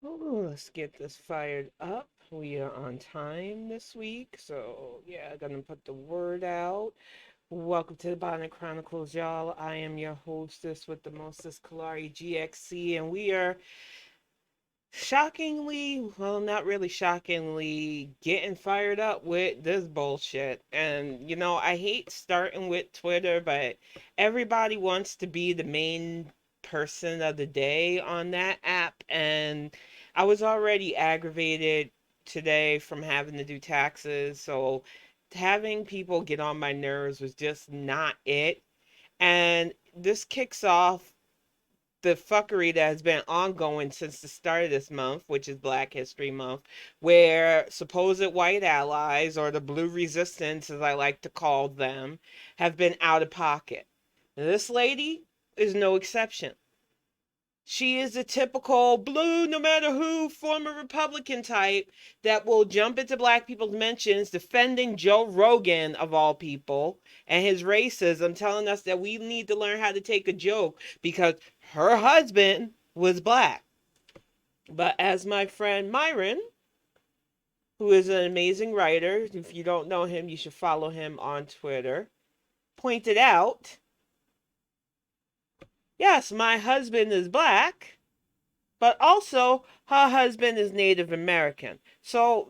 Oh, let's get this fired up. We are on time this week, so yeah, gonna put the word out. Welcome to the Bonnet Chronicles, y'all. I am your hostess with the mostest, Kalari GXC, and we are shockingly, well, not really shockingly, getting fired up with this bullshit. And I hate starting with Twitter, but everybody wants to be the main person of the day on that app. And I was already aggravated today from having to do taxes. So having people get on my nerves was just not it. And this kicks off the fuckery that has been ongoing since the start of this month, which is Black History Month, where supposed white allies, or the blue resistance, as I like to call them, have been out of pocket. Now, this lady is no exception. She is a typical blue, no matter who, former Republican type that will jump into black people's mentions defending Joe Rogan, of all people, and his racism, telling us that we need to learn how to take a joke because her husband was black. But as my friend Myron, who is an amazing writer, if you don't know him, you should follow him on Twitter, pointed out, yes, my husband is black, but also her husband is Native American. So,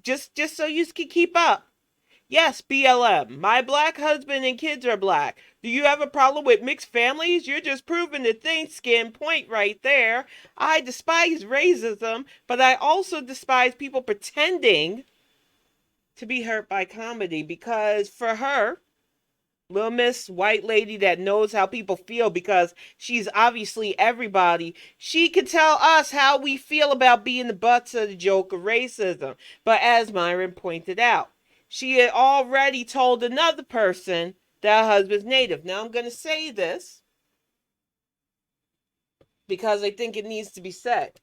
just so you can keep up. Yes, BLM. My black husband and kids are black. Do you have a problem with mixed families? You're just proving the thin skin point right there. I despise racism, but I also despise people pretending to be hurt by comedy, because for her, little miss white lady that knows how people feel because she's obviously everybody, she can tell us how we feel about being the butts of the joke of racism. But as Myron pointed out, she had already told another person that her husband's native. Now I'm going to say this because I think it needs to be said.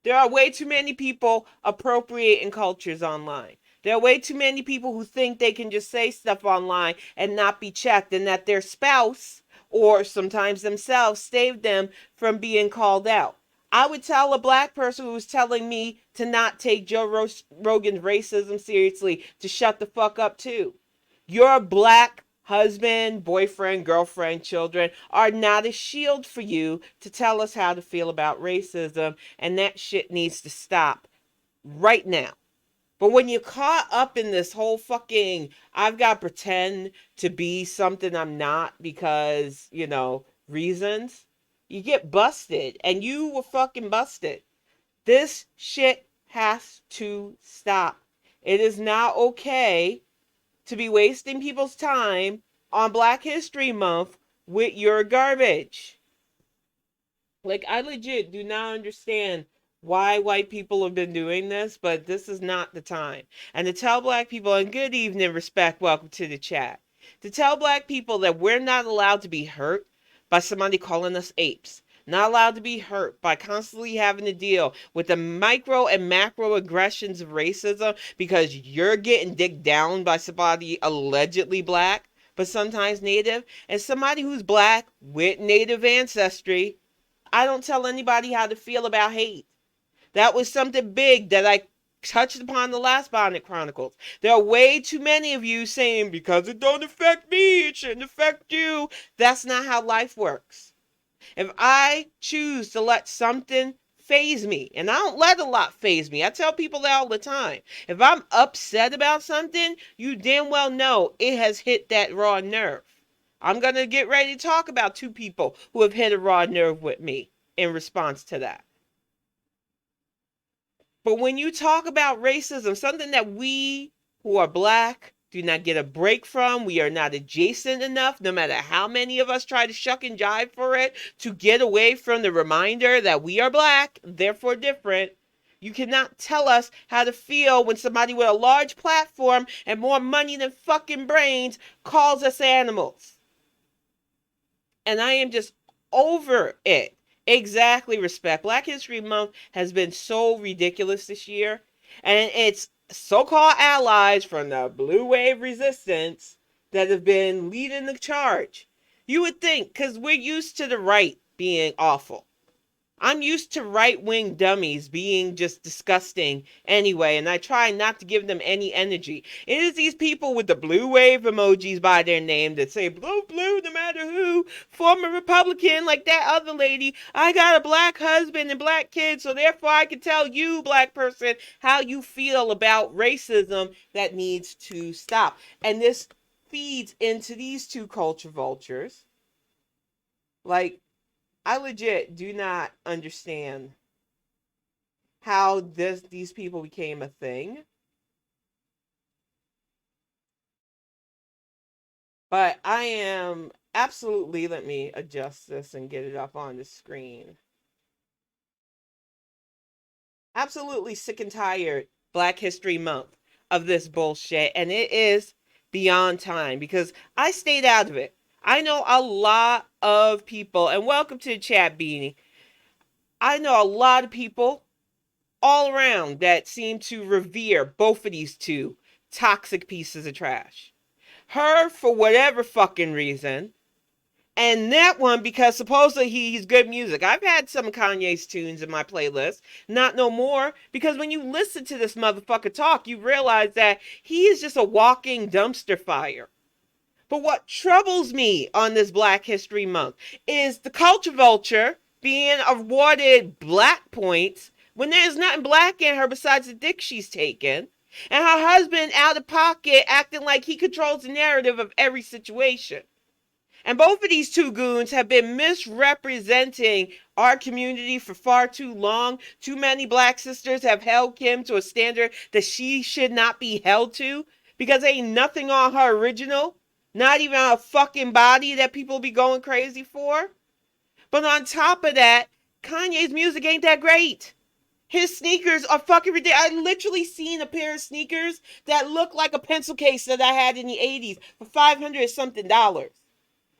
There are way too many people appropriating cultures online. There are way too many people who think they can just say stuff online and not be checked, and that their spouse or sometimes themselves saved them from being called out. I would tell a black person who was telling me to not take Joe Rogan's racism seriously to shut the fuck up too. Your black husband, boyfriend, girlfriend, children are not a shield for you to tell us how to feel about racism, and that shit needs to stop right now. But when you're caught up in this whole fucking, I've got to pretend to be something I'm not because, reasons, you get busted, and you were fucking busted. This shit has to stop. It is not okay to be wasting people's time on Black History Month with your garbage. Like, I legit do not understand why white people have been doing this, but this is not the time. And to tell black people, and good evening, respect, welcome to the chat. To tell black people that we're not allowed to be hurt by somebody calling us apes. Not allowed to be hurt by constantly having to deal with the micro and macro aggressions of racism because you're getting dicked down by somebody allegedly black, but sometimes native, and somebody who's black with native ancestry. I don't tell anybody how to feel about hate. That was something big that I touched upon the last Bonnet Chronicles. There are way too many of you saying, because it don't affect me, it shouldn't affect you. That's not how life works. If I choose to let something phase me, and I don't let a lot phase me, I tell people that all the time. If I'm upset about something, you damn well know it has hit that raw nerve. I'm going to get ready to talk about two people who have hit a raw nerve with me in response to that. But when you talk about racism, something that we who are black do not get a break from, we are not adjacent enough, no matter how many of us try to shuck and jive for it, to get away from the reminder that we are black, therefore different. You cannot tell us how to feel when somebody with a large platform and more money than fucking brains calls us animals. And I am just over it. Exactly, respect. Black History Month has been so ridiculous this year. And it's so-called allies from the blue wave resistance that have been leading the charge. You would think, because we're used to the right being awful. I'm used to right-wing dummies being just disgusting anyway, and I try not to give them any energy. It is these people with the blue wave emojis by their name that say blue, blue, no matter who, former Republican like that other lady. I got a black husband and black kids, so therefore I can tell you, black person, how you feel about racism that needs to stop. And this feeds into these two culture vultures. Like, I legit do not understand how these people became a thing. But I am absolutely, let me adjust this and get it up on the screen. Absolutely sick and tired Black History Month of this bullshit. And it is beyond time because I stayed out of it. I know a lot of people, and welcome to the chat, Beanie. I know a lot of people all around that seem to revere both of these two toxic pieces of trash. Her for whatever fucking reason, and that one because supposedly he's good music. I've had some of Kanye's tunes in my playlist, not no more, because when you listen to this motherfucker talk, you realize that he is just a walking dumpster fire. But what troubles me on this Black History Month is the culture vulture being awarded black points when there's nothing black in her besides the dick she's taken, and her husband out of pocket acting like he controls the narrative of every situation. And both of these two goons have been misrepresenting our community for far too long. Too many black sisters have held Kim to a standard that she should not be held to because ain't nothing on her original. Not even a fucking body that people be going crazy for. But on top of that, Kanye's music ain't that great. His sneakers are fucking ridiculous. I literally seen a pair of sneakers that look like a pencil case that I had in the 80s for $500 something.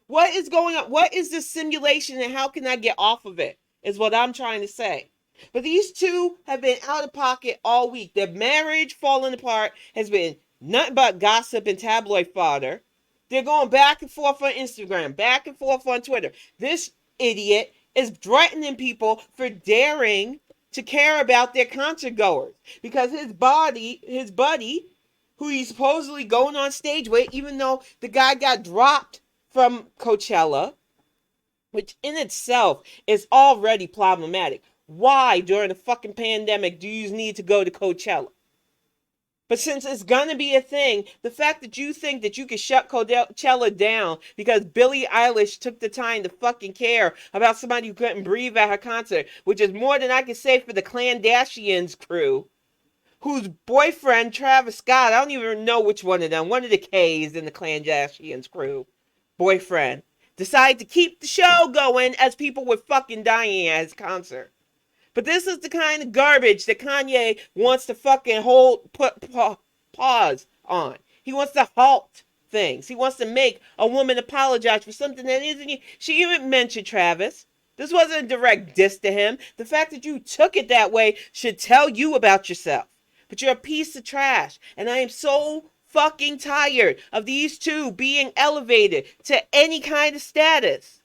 What is going on? What is this simulation and how can I get off of it? Is what I'm trying to say. But these two have been out of pocket all week. Their marriage falling apart has been nothing but gossip and tabloid fodder. They're going back and forth on Instagram, back and forth on Twitter. This idiot is threatening people for daring to care about their concert goers because his buddy, who he's supposedly going on stage with, even though the guy got dropped from Coachella, which in itself is already problematic. Why, during the fucking pandemic, do you need to go to Coachella? But since it's gonna be a thing, the fact that you think that you can shut Coachella down because Billie Eilish took the time to fucking care about somebody who couldn't breathe at her concert, which is more than I can say for the Kardashians crew, whose boyfriend, Travis Scott, I don't even know which one of them, one of the K's in the Kardashians crew, boyfriend, decided to keep the show going as people were fucking dying at his concert. But this is the kind of garbage that Kanye wants to fucking pause on. He wants to halt things. He wants to make a woman apologize for something that isn't. She even mentioned Travis. This wasn't a direct diss to him. The fact that you took it that way should tell you about yourself. But you're a piece of trash. And I am so fucking tired of these two being elevated to any kind of status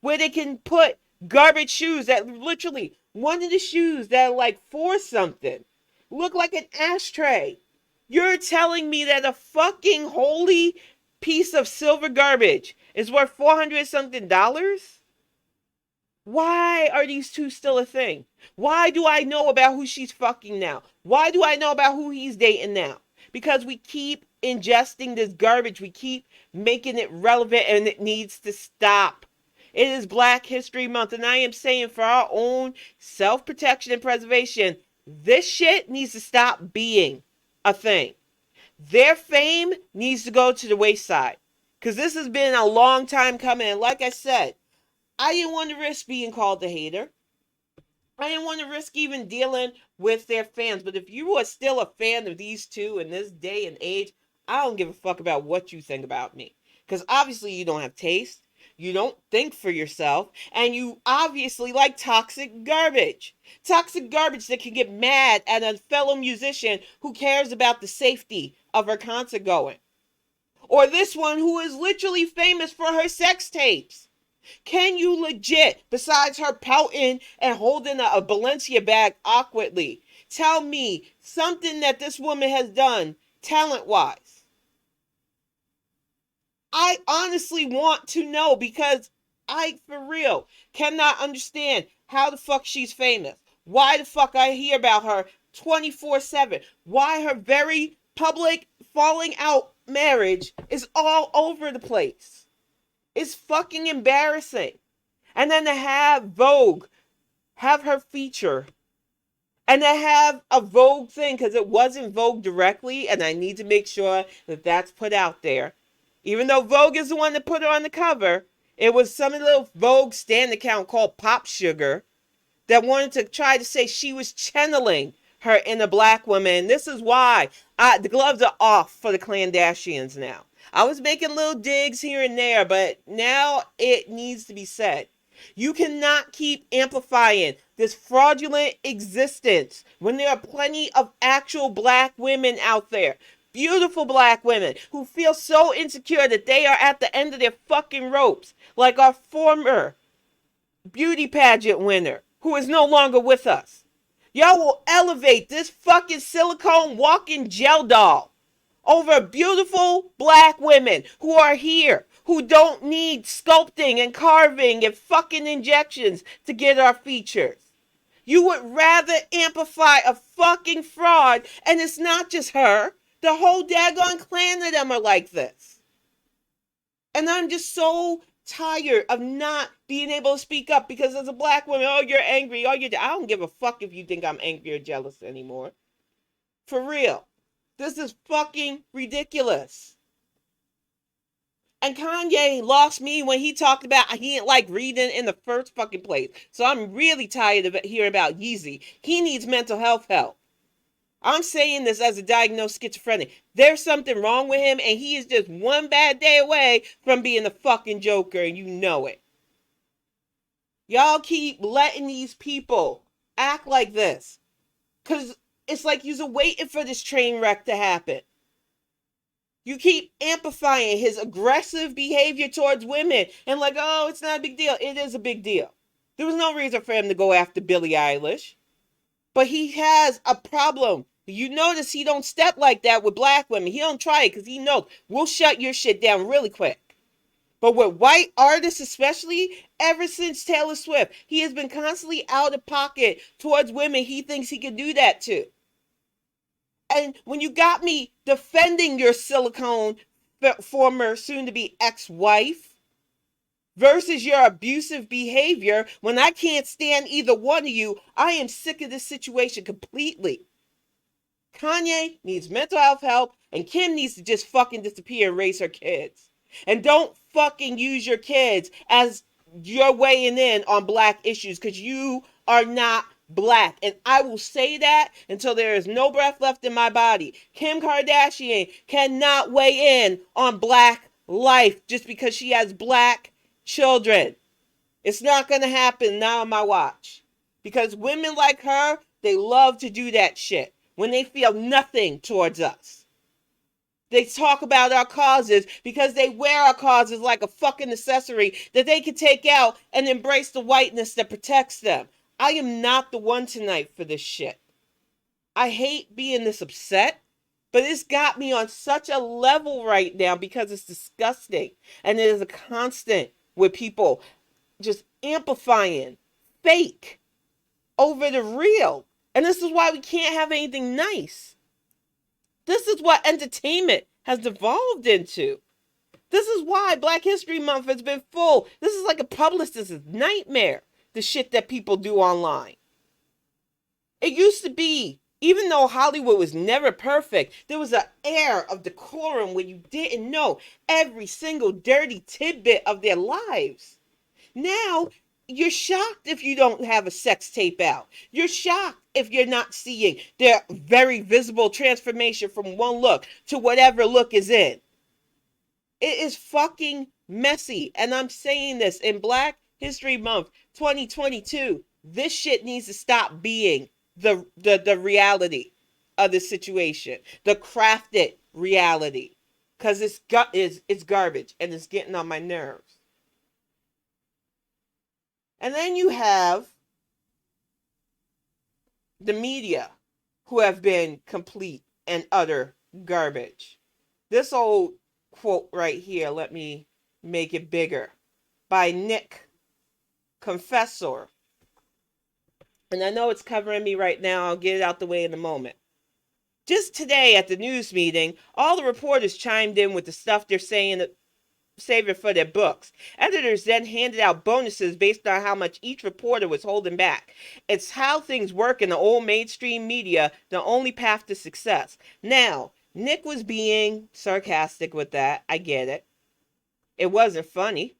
where they can put garbage shoes that literally, one of the shoes that like for something look like an ashtray. You're telling me that a fucking holy piece of silver garbage is worth $400 something? Why are these two still a thing? Why do I know about who she's fucking now? Why do I know about who he's dating now? Because we keep ingesting this garbage. We keep making it relevant and it needs to stop. It is Black History Month, and I am saying for our own self-protection and preservation, this shit needs to stop being a thing. Their fame needs to go to the wayside, because this has been a long time coming, and like I said, I didn't want to risk being called a hater. I didn't want to risk even dealing with their fans, but if you are still a fan of these two in this day and age, I don't give a fuck about what you think about me, because obviously you don't have taste. You don't think for yourself, and you obviously like toxic garbage. Toxic garbage that can get mad at a fellow musician who cares about the safety of her concert going. Or this one who is literally famous for her sex tapes. Can you legit, besides her pouting and holding a Balenciaga bag awkwardly, tell me something that this woman has done talent-wise? I honestly want to know, because I, for real, cannot understand how the fuck she's famous. Why the fuck I hear about her 24/7. Why her very public falling out marriage is all over the place. It's fucking embarrassing. And then to have Vogue have her feature, and to have a Vogue thing, because it wasn't Vogue directly, and I need to make sure that that's put out there. Even though Vogue is the one that put her on the cover, it was some little Vogue stand account called Pop Sugar that wanted to try to say she was channeling her inner black woman. This is why the gloves are off for the Kardashians now. I was making little digs here and there, but now it needs to be said. You cannot keep amplifying this fraudulent existence when there are plenty of actual black women out there. Beautiful black women who feel so insecure that they are at the end of their fucking ropes. Like our former beauty pageant winner who is no longer with us. Y'all will elevate this fucking silicone walking gel doll over beautiful black women who are here, who don't need sculpting and carving and fucking injections to get our features. You would rather amplify a fucking fraud, and it's not just her. The whole daggone clan of them are like this. And I'm just so tired of not being able to speak up, because as a black woman, oh, you're angry, oh, I don't give a fuck if you think I'm angry or jealous anymore. For real. This is fucking ridiculous. And Kanye lost me when he talked about he didn't like reading in the first fucking place. So I'm really tired of hearing about Yeezy. He needs mental health help. I'm saying this as a diagnosed schizophrenic. There's something wrong with him, and he is just one bad day away from being the fucking Joker, and you know it. Y'all keep letting these people act like this, because it's like you're waiting for this train wreck to happen. You keep amplifying his aggressive behavior towards women and like, oh, it's not a big deal. It is a big deal. There was no reason for him to go after Billie Eilish. But he has a problem. You notice he don't step like that with black women. He don't try it because he knows we'll shut your shit down really quick. But with white artists especially, ever since Taylor Swift, he has been constantly out of pocket towards women he thinks he can do that to. And when you got me defending your silicone former soon-to-be ex-wife versus your abusive behavior, when I can't stand either one of you, I am sick of this situation completely. Kanye needs mental health help, and Kim needs to just fucking disappear and raise her kids. And don't fucking use your kids as your weighing in on black issues, because you are not black. And I will say that until there is no breath left in my body. Kim Kardashian cannot weigh in on black life just because she has black children. It's not going to happen now on my watch. Because women like her, they love to do that shit when they feel nothing towards us. They talk about our causes because they wear our causes like a fucking accessory that they can take out and embrace the whiteness that protects them. I am not the one tonight for this shit. I hate being this upset, but it's got me on such a level right now because it's disgusting. And it is a constant with people just amplifying fake over the real. And this is why we can't have anything nice. This is what entertainment has devolved into. This is why Black History Month has been full. This is like a publicist's nightmare, the shit that people do online. It used to be, even though Hollywood was never perfect, there was an air of decorum where you didn't know every single dirty tidbit of their lives. Now, you're shocked if you don't have a sex tape out. You're shocked if you're not seeing their very visible transformation from one look to whatever look is in. It is fucking messy. And I'm saying this in Black History Month 2022. This shit needs to stop being the reality of the situation. The crafted reality. Because it's garbage and it's getting on my nerves. And then you have the media, who have been complete and utter garbage. This old quote right here, let me make it bigger, by Nick Confessor. And I know it's covering me right now. I'll get it out the way in a moment. Just today at the news meeting, all the reporters chimed in with the stuff they're saying, saving for their books. Editors then handed out bonuses based on how much each reporter was holding back. It's how things work in the old mainstream media, the only path to success. Now, Nick was being sarcastic with that. I get it. It wasn't funny,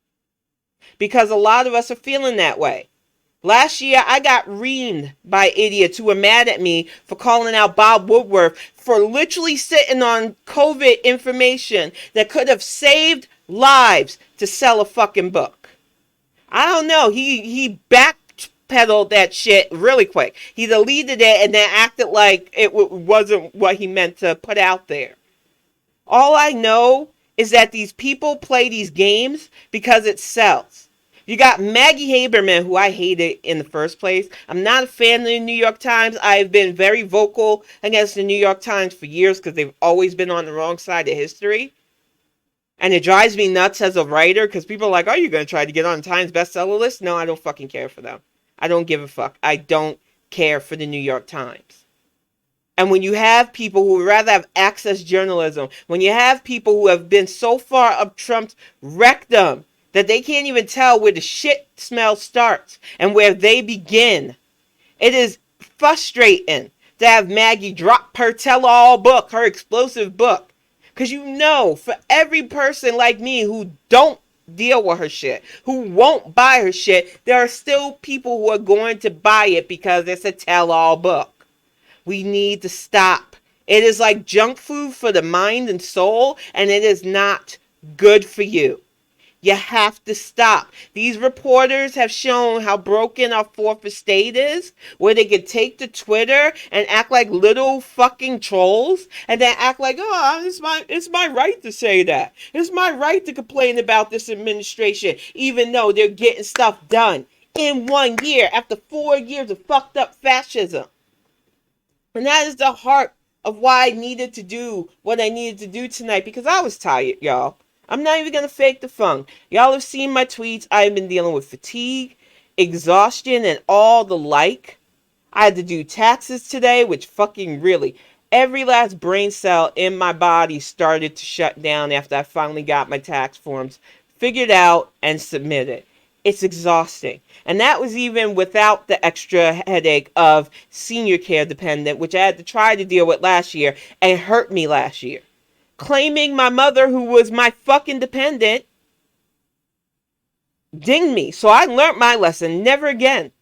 because a lot of us are feeling that way. Last year, I got reamed by idiots who were mad at me for calling out Bob Woodward for literally sitting on COVID information that could have saved lives to sell a fucking book. I don't know. He backpedaled that shit really quick. He deleted it and then acted like it wasn't what he meant to put out there. All I know is that these people play these games because it sells. You got Maggie Haberman, who I hated in the first place. I'm not a fan of the New York Times. I've been very vocal against the New York Times for years because they've always been on the wrong side of history. And it drives me nuts as a writer because people are like, are you going to try to get on the Times bestseller list? No, I don't fucking care for them. I don't give a fuck. I don't care for the New York Times. And when you have people who would rather have access journalism, when you have people who have been so far up Trump's rectum that they can't even tell where the shit smell starts and where they begin, it is frustrating to have Maggie drop her tell-all book, her explosive book. Because you know, for every person like me who don't deal with her shit, who won't buy her shit, there are still people who are going to buy it because it's a tell-all book. We need to stop. It is like junk food for the mind and soul, and it is not good for you. You have to stop. These reporters have shown how broken our fourth estate is, where they can take to Twitter and act like little fucking trolls, and then act like, oh, it's my right to say that. It's my right to complain about this administration, even though they're getting stuff done in 1 year after 4 years of fucked up fascism. And that is the heart of why I needed to do what I needed to do tonight, because I was tired, y'all. I'm not even going to fake the funk. Y'all have seen my tweets. I've been dealing with fatigue, exhaustion, and all the like. I had to do taxes today, which fucking really, every last brain cell in my body started to shut down after I finally got my tax forms figured out and submitted. It's exhausting. And that was even without the extra headache of senior care dependent, which I had to try to deal with last year and hurt me last year. Claiming my mother, who was my fucking dependent, dinged me. So I learned my lesson. Never again.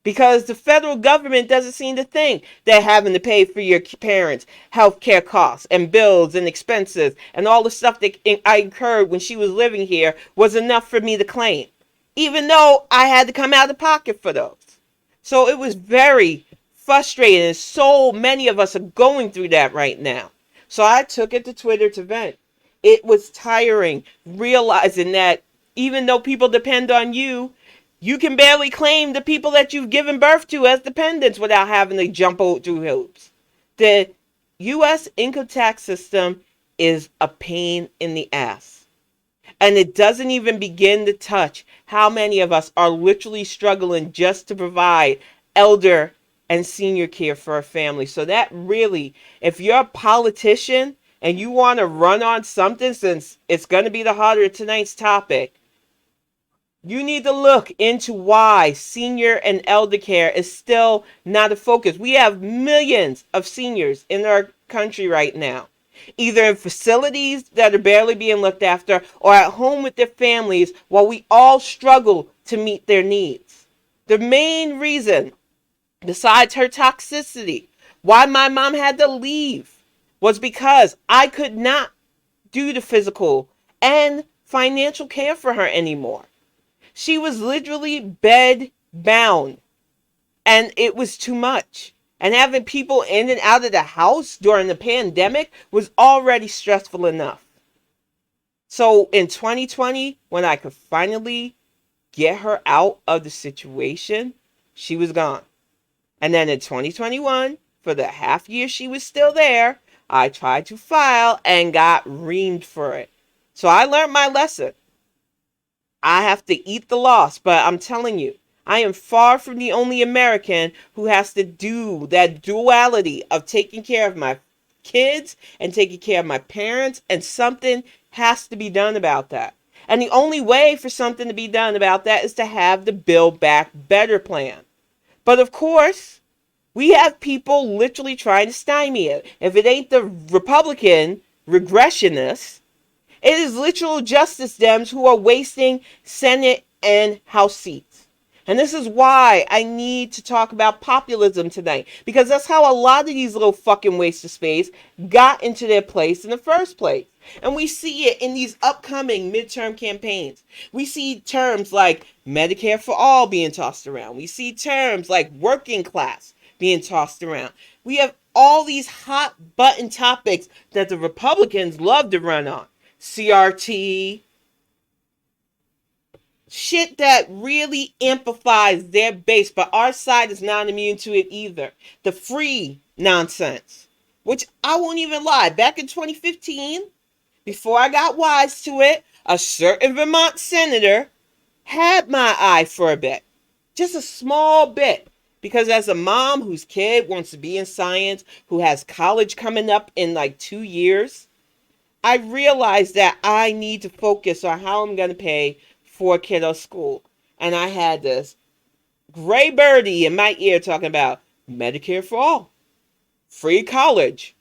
Because the federal government doesn't seem to think that having to pay for your parents' healthcare costs and bills and expenses and all the stuff that I incurred when she was living here was enough for me to claim. Even though I had to come out of pocket for those. So it was very frustrating. And so many of us are going through that right now. So I took it to Twitter to vent. It was tiring realizing that even though people depend on you, you can barely claim the people that you've given birth to as dependents without having to jump through hoops. The U.S. income tax system is a pain in the ass. And it doesn't even begin to touch how many of us are literally struggling just to provide elder and senior care for our family. So that really, if you're a politician and you want to run on something, since it's going to be the heart of tonight's topic, you need to look into why senior and elder care is still not a focus. We have millions of seniors in our country right now, either in facilities that are barely being looked after or at home with their families while we all struggle to meet their needs. The main reason, besides her toxicity, why my mom had to leave was because I could not do the physical and financial care for her anymore. She was literally bed bound, and it was too much. And having people in and out of the house during the pandemic was already stressful enough. So in 2020, when I could finally get her out of the situation, she was gone. And then in 2021, for the half year she was still there, I tried to file and got reamed for it. So I learned my lesson. I have to eat the loss, but I'm telling you, I am far from the only American who has to do that duality of taking care of my kids and taking care of my parents, and something has to be done about that. And the only way for something to be done about that is to have the Build Back Better plan. But of course, we have people literally trying to stymie it. If it ain't the Republican regressionists, it is literal justice Dems who are wasting Senate and House seats. And this is why I need to talk about populism tonight. Because that's how a lot of these little fucking wastes of space got into their place in the first place. And we see it in these upcoming midterm campaigns. We see terms like Medicare for all being tossed around. We see terms like working class being tossed around. We have all these hot button topics that the Republicans love to run on. CRT, shit that really amplifies their base, but our side is not immune to it either. The free nonsense, which I won't even lie, back in 2015, before I got wise to it, a certain Vermont senator had my eye for a bit. Just a small bit. Because as a mom whose kid wants to be in science, who has college coming up in like 2 years, I realized that I need to focus on how I'm going to pay for kiddo's school. And I had this gray birdie in my ear talking about Medicare for all, free college.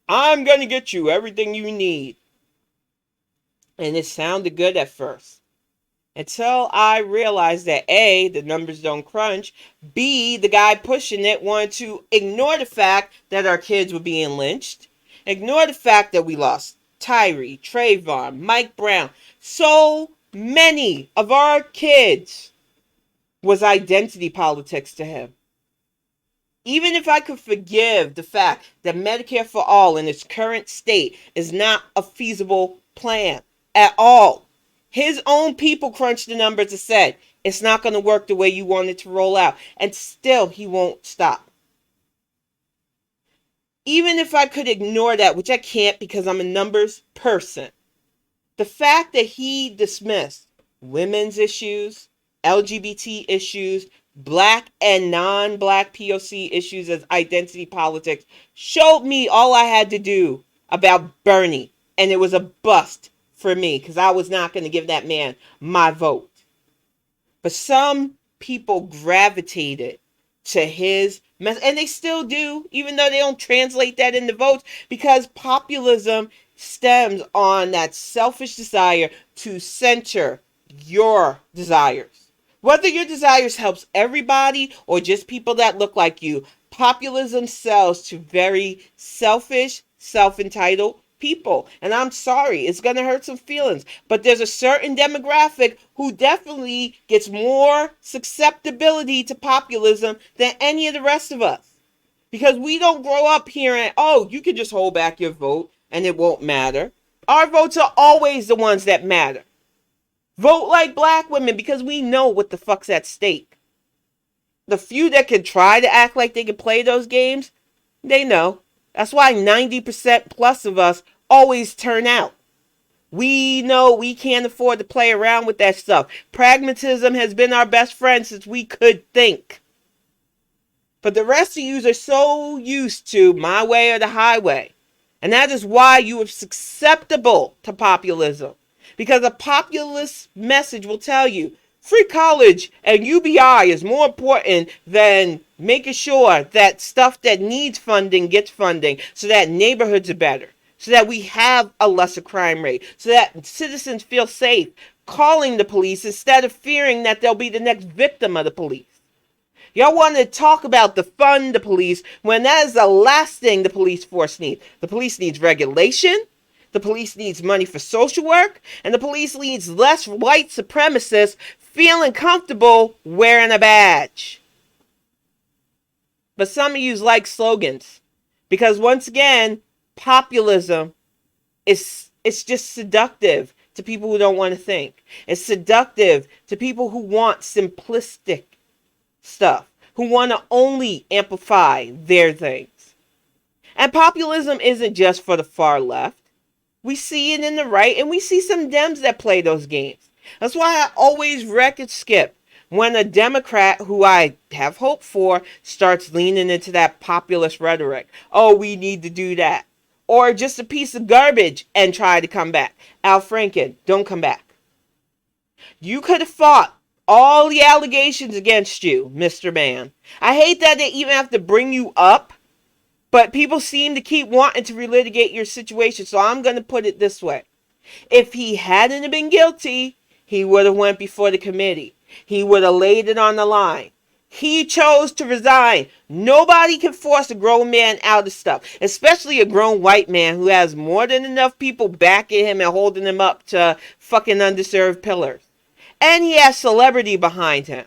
I'm going to get you everything you need. And it sounded good at first. Until I realized that A, the numbers don't crunch, B, the guy pushing it wanted to ignore the fact that our kids were being lynched, ignore the fact that we lost Tyree, Trayvon, Mike Brown. So many of our kids was identity politics to him. Even if I could forgive the fact that Medicare for all in its current state is not a feasible plan at all, his own people crunched the numbers and said, it's not going to work the way you want it to roll out. And still, he won't stop. Even if I could ignore that, which I can't because I'm a numbers person, the fact that he dismissed women's issues, LGBT issues, black and non-black POC issues as identity politics showed me all I had to do about Bernie. And it was a bust for me because I was not going to give that man my vote. But some people gravitated to his message, and they still do, even though they don't translate that into votes, because populism stems on that selfish desire to center your desires. Whether your desires helps everybody or just people that look like you, populism sells to very selfish, self-entitled people. And I'm sorry, it's going to hurt some feelings. But there's a certain demographic who definitely gets more susceptibility to populism than any of the rest of us. Because we don't grow up hearing, oh, you can just hold back your vote and it won't matter. Our votes are always the ones that matter. Vote like black women because we know what the fuck's at stake. The few that can try to act like they can play those games, they know. That's why 90% plus of us always turn out. We know we can't afford to play around with that stuff. Pragmatism has been our best friend since we could think. But the rest of you are so used to my way or the highway. And that is why you are susceptible to populism. Because a populist message will tell you free college and UBI is more important than making sure that stuff that needs funding gets funding so that neighborhoods are better, so that we have a lesser crime rate, so that citizens feel safe calling the police instead of fearing that they'll be the next victim of the police. Y'all want to talk about defund the police when that is the last thing the police force needs. The police needs regulation. The police needs money for social work. And the police needs less white supremacists feeling comfortable wearing a badge. But some of you like slogans. Because once again, populism is it's just seductive to people who don't want to think. It's seductive to people who want simplistic stuff, who want to only amplify their things. And populism isn't just for the far left. We see it in the right, and we see some Dems that play those games. That's why I always record skip when a Democrat who I have hope for starts leaning into that populist rhetoric. Oh, we need to do that. Or just a piece of garbage and try to come back. Al Franken, don't come back. You could have fought all the allegations against you, Mr. Man. I hate that they even have to bring you up, but people seem to keep wanting to relitigate your situation, so I'm going to put it this way. If he hadn't been guilty, he would have went before the committee. He would have laid it on the line. He chose to resign. Nobody can force a grown man out of stuff, especially a grown white man who has more than enough people backing him and holding him up to fucking undeserved pillars. And he has celebrity behind him.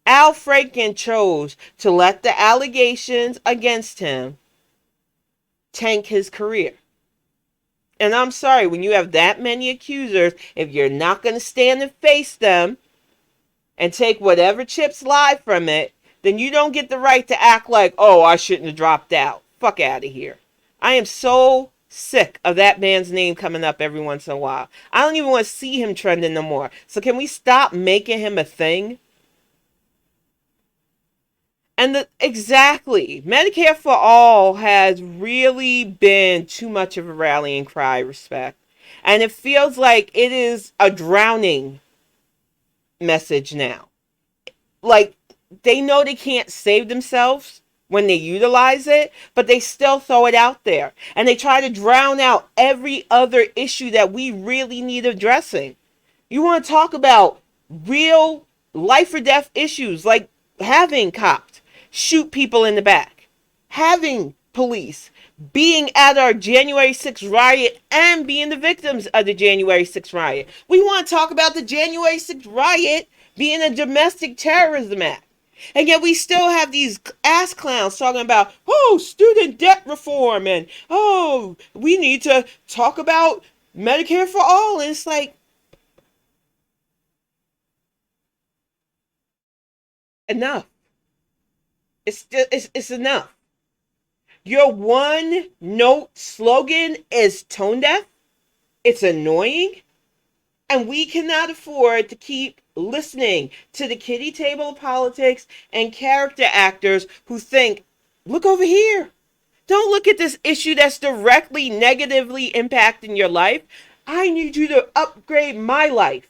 Al Franken chose to let the allegations against him tank his career. And I'm sorry, when you have that many accusers, if you're not going to stand and face them and take whatever chips lie from it, then you don't get the right to act like, oh, I shouldn't have dropped out. Fuck out of here. I am so sick of that man's name coming up every once in a while. I don't even want to see him trending no more. So can we stop making him a thing? And exactly, Medicare for All has really been too much of a rallying cry, respect. And it feels like it is a drowning message now. Like, they know they can't save themselves when they utilize it, but they still throw it out there. And they try to drown out every other issue that we really need addressing. You want to talk about real life or death issues, like having cops shoot people in the back, having police being at our January 6th riot and being the victims of the January 6th riot. We want to talk about the January 6th riot being a domestic terrorism act. And yet we still have these ass clowns talking about, oh, student debt reform, and oh, we need to talk about Medicare for all. And it's like, enough. It's enough. Your one note slogan is tone deaf. It's annoying. And we cannot afford to keep listening to the kiddie table of politics and character actors who think, look over here. Don't look at this issue that's directly negatively impacting your life. I need you to upgrade my life.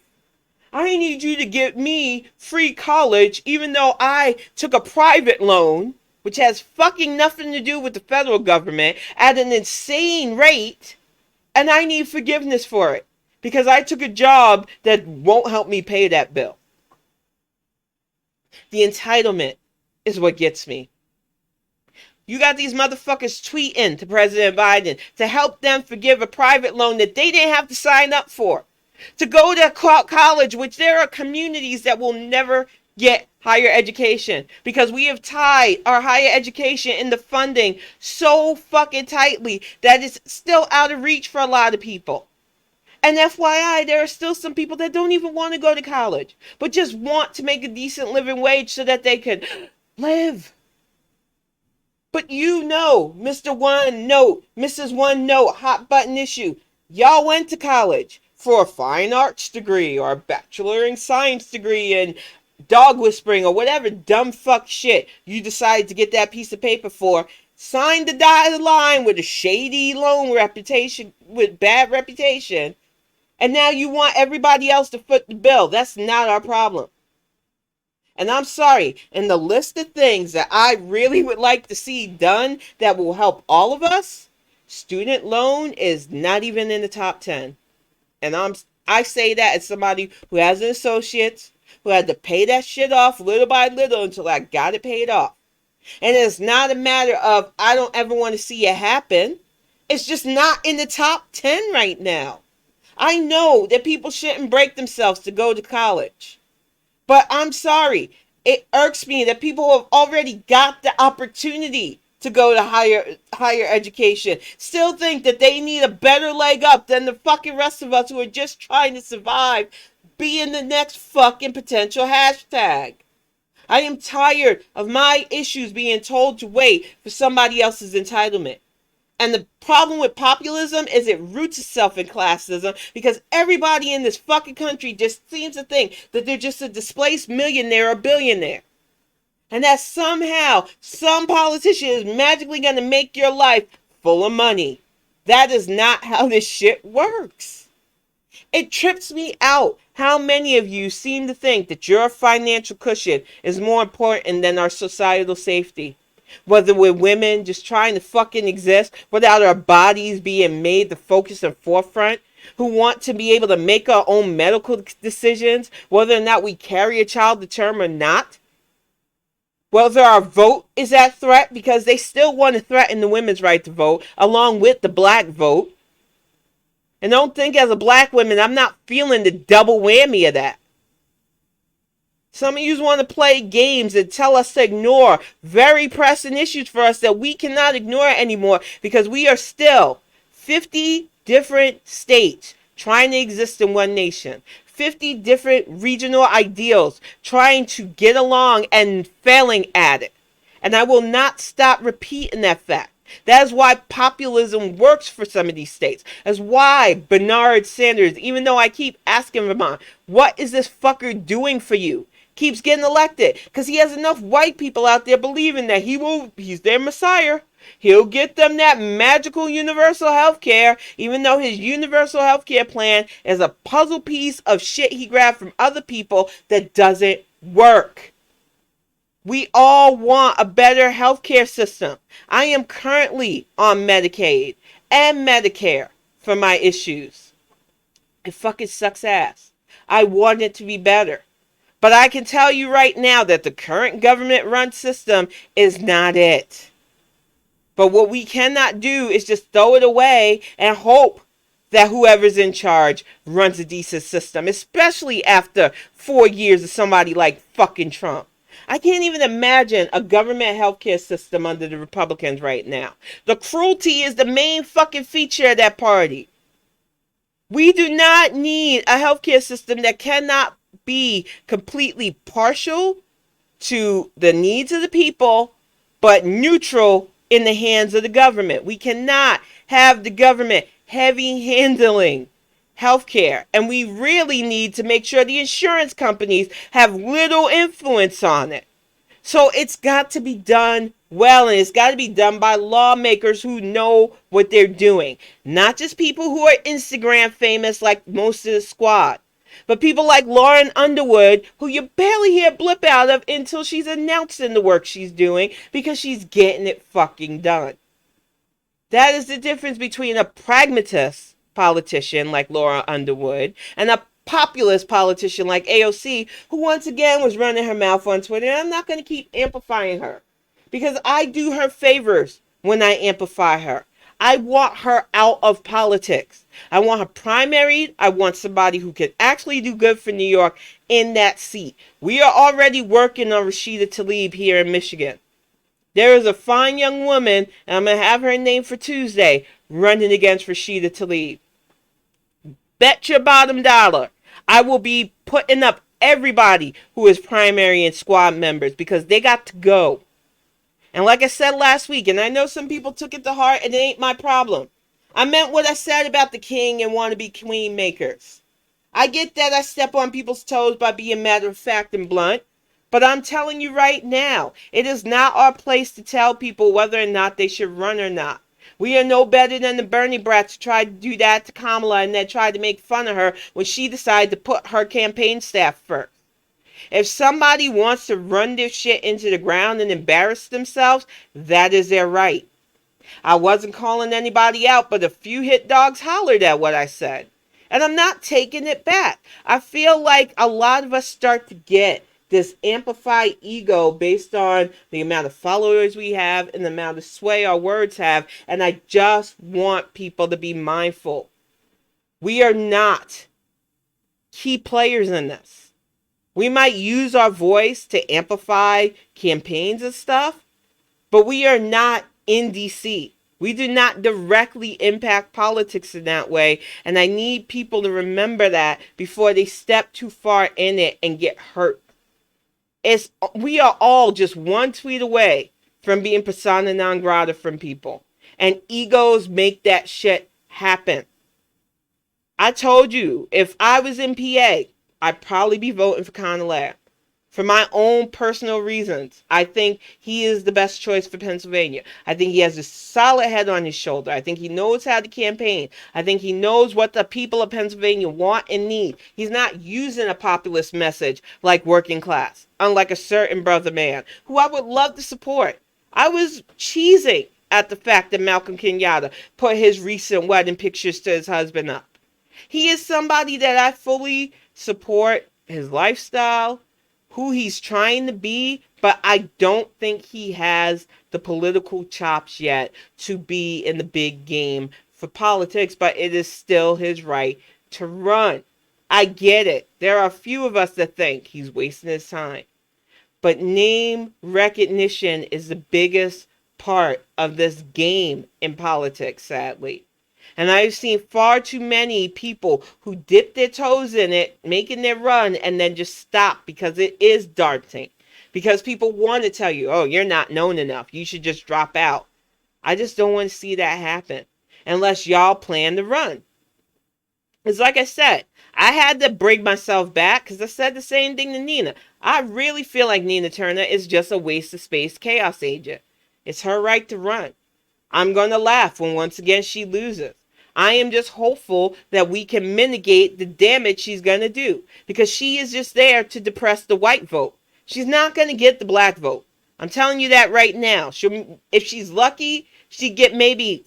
I need you to give me free college, even though I took a private loan, which has fucking nothing to do with the federal government, at an insane rate, and I need forgiveness for it because I took a job that won't help me pay that bill. The entitlement is what gets me. You got these motherfuckers tweeting to President Biden to help them forgive a private loan that they didn't have to sign up for. To go to college, which there are communities that will never get higher education because we have tied our higher education in the funding so fucking tightly that it's still out of reach for a lot of people. And FYI, there are still some people that don't even want to go to college, but just want to make a decent living wage so that they can live. But you know, Mr. One Note, Mrs. One Note, hot button issue. Y'all went to college for a fine arts degree or a bachelor in science degree and dog whispering or whatever dumb fuck shit you decide to get that piece of paper for. Signed the dotted line with a shady loan reputation, with bad reputation. And now you want everybody else to foot the bill. That's not our problem. And I'm sorry, in the list of things that I really would like to see done that will help all of us, student loan is not even in the top 10. And I say that as somebody who has an associate's, who had to pay that shit off little by little until I got it paid off. And it's not a matter of I don't ever want to see it happen. It's just not in the top 10 right now. I know that people shouldn't break themselves to go to college. But I'm sorry. It irks me that people have already got the opportunity to go to higher education, still think that they need a better leg up than the fucking rest of us who are just trying to survive being the next fucking potential hashtag. I am tired of my issues being told to wait for somebody else's entitlement. And the problem with populism is it roots itself in classism because everybody in this fucking country just seems to think that they're just a displaced millionaire or billionaire. And that somehow some politician is magically going to make your life full of money. That is not how this shit works. It trips me out how many of you seem to think that your financial cushion is more important than our societal safety. Whether we're women just trying to fucking exist without our bodies being made the focus and forefront, who want to be able to make our own medical decisions, whether or not we carry a child to term or not, whether our vote is at threat because they still want to threaten the women's right to vote along with the black vote. And don't think as a black woman I'm not feeling the double whammy of that. Some of you want to play games and tell us to ignore very pressing issues for us that we cannot ignore anymore because we are still 50 different states trying to exist in one nation. 50 different regional ideals trying to get along and failing at it. And I will not stop repeating that fact. That is why populism works for some of these states. That's why Bernard Sanders, even though I keep asking him, what is this fucker doing for you? Keeps getting elected because he has enough white people out there believing that he's their messiah. He'll get them that magical universal health care, even though his universal health care plan is a puzzle piece of shit he grabbed from other people that doesn't work. We all want a better healthcare system. I am currently on Medicaid and Medicare for my issues. It fucking sucks ass. I want it to be better. But I can tell you right now that the current government-run system is not it. But what we cannot do is just throw it away and hope that whoever's in charge runs a decent system, especially after 4 years of somebody like fucking Trump. I can't even imagine a government healthcare system under the Republicans right now. The cruelty is the main fucking feature of that party. We do not need a healthcare system that cannot be completely partial to the needs of the people, but neutral in the hands of the government. We cannot have the government heavy handling healthcare, and we really need to make sure the insurance companies have little influence on it. So it's got to be done well, and it's got to be done by lawmakers who know what they're doing. Not just people who are Instagram famous like most of the squad, but people like Lauren Underwood, who you barely hear a blip out of until she's announcing the work she's doing because she's getting it fucking done. That is the difference between a pragmatist politician like Laura Underwood and a populist politician like AOC, who once again was running her mouth on Twitter. And I'm not going to keep amplifying her because I do her favors when I amplify her. I want her out of politics. I want her primaried. I want somebody who can actually do good for New York in that seat. We are already working on Rashida Tlaib here in Michigan. There is a fine young woman, and I'm going to have her name for Tuesday, running against Rashida Tlaib. Bet your bottom dollar I will be putting up everybody who is primary and squad members because they got to go. And like I said last week, and I know some people took it to heart, and it ain't my problem. I meant what I said about the king and wannabe queen makers. I get that I step on people's toes by being matter of fact and blunt, but I'm telling you right now, it is not our place to tell people whether or not they should run or not. We are no better than the Bernie brats who tried to do that to Kamala and then tried to make fun of her when she decided to put her campaign staff first. If somebody wants to run their shit into the ground and embarrass themselves, that is their right. I wasn't calling anybody out, but a few hit dogs hollered at what I said. And I'm not taking it back. I feel like a lot of us start to get this amplified ego based on the amount of followers we have and the amount of sway our words have. And I just want people to be mindful. We are not key players in this. We might use our voice to amplify campaigns and stuff, but we are not in DC. We do not directly impact politics in that way, and I need people to remember that before they step too far in it and get hurt. We are all just one tweet away from being persona non grata from people, and egos make that shit happen. I told you, if I was in PA, I'd probably be voting for Connor. For my own personal reasons, I think he is the best choice for Pennsylvania. I think he has a solid head on his shoulder. I think he knows how to campaign. I think he knows what the people of Pennsylvania want and need. He's not using a populist message like working class, unlike a certain brother man who I would love to support. I was cheesing at the fact that Malcolm Kenyatta put his recent wedding pictures to his husband up. He is somebody that I fully support, his lifestyle, who he's trying to be, but I don't think he has the political chops yet to be in the big game for politics, but it is still his right to run. I get it. There are a few of us that think he's wasting his time. But name recognition is the biggest part of this game in politics, sadly. And I've seen far too many people who dip their toes in it, making their run, and then just stop because it is daunting. Because people want to tell you, oh, you're not known enough. You should just drop out. I just don't want to see that happen unless y'all plan to run. It's like I said, I had to bring myself back because I said the same thing to Nina. I really feel like Nina Turner is just a waste of space chaos agent. It's her right to run. I'm going to laugh when once again she loses. I am just hopeful that we can mitigate the damage she's going to do because she is just there to depress the white vote. She's not going to get the black vote. I'm telling you that right now. If she's lucky, she'd get maybe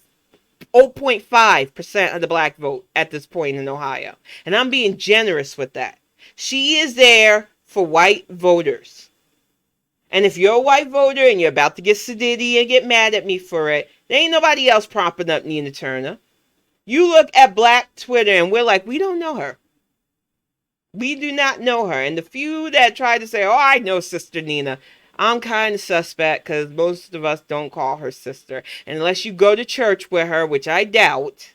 0.5% of the black vote at this point in Ohio. And I'm being generous with that. She is there for white voters. And if you're a white voter and you're about to get sedity and get mad at me for it, there ain't nobody else propping up Nina Turner. You look at black Twitter and we're like, we don't know her. We do not know her. And the few that try to say, oh, I know Sister Nina, I'm kind of suspect because most of us don't call her sister. And unless you go to church with her, which I doubt,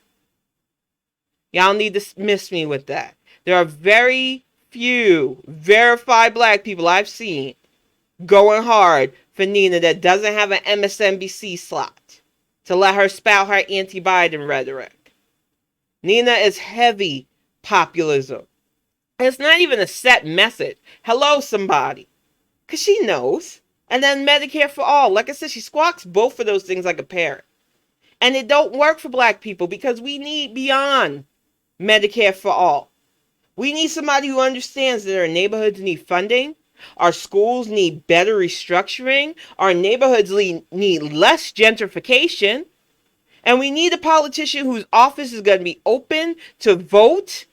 y'all need to miss me with that. There are very few verified black people I've seen going hard for Nina that doesn't have an MSNBC slot to let her spout her anti-Biden rhetoric. Nina is heavy populism. And it's not even a set message. Hello, somebody. Because she knows. And then Medicare for all. Like I said, she squawks both of those things like a parrot. And it don't work for black people because we need beyond Medicare for all. We need somebody who understands that our neighborhoods need funding. Our schools need better restructuring. Our neighborhoods need less gentrification. And we need a politician whose office is going to be open to vote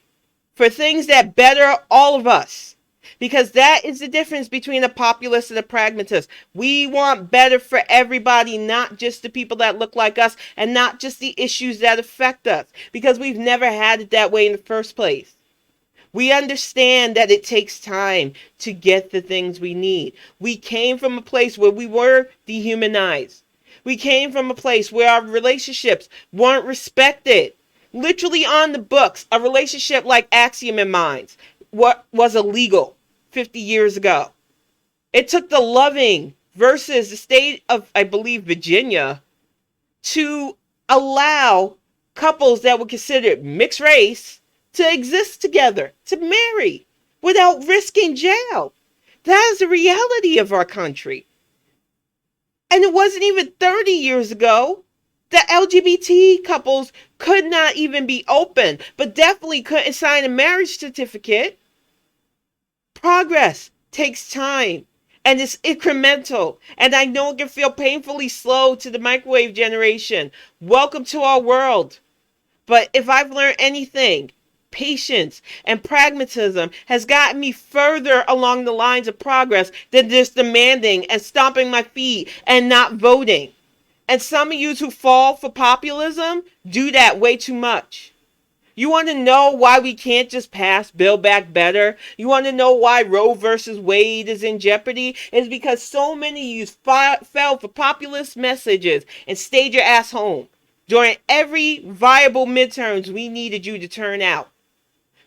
for things that better all of us. Because that is the difference between a populist and a pragmatist. We want better for everybody, not just the people that look like us and not just the issues that affect us. Because we've never had it that way in the first place. We understand that it takes time to get the things we need. We came from a place where we were dehumanized. We came from a place where our relationships weren't respected. Literally on the books, a relationship like Axiom and Minds was illegal 50 years ago. It took the Loving versus the state of, I believe, Virginia to allow couples that were considered mixed race to exist together, to marry without risking jail. That is the reality of our country. And it wasn't even 30 years ago that LGBT couples could not even be open, but definitely couldn't sign a marriage certificate. Progress takes time, and it's incremental. And I know it can feel painfully slow to the microwave generation. Welcome to our world. But if I've learned anything, patience and pragmatism has gotten me further along the lines of progress than just demanding and stomping my feet and not voting. And some of you who fall for populism do that way too much. You want to know why we can't just pass Build Back Better? You want to know why Roe versus Wade is in jeopardy? It's because so many of you fell for populist messages and stayed your ass home. During every viable midterms, we needed you to turn out,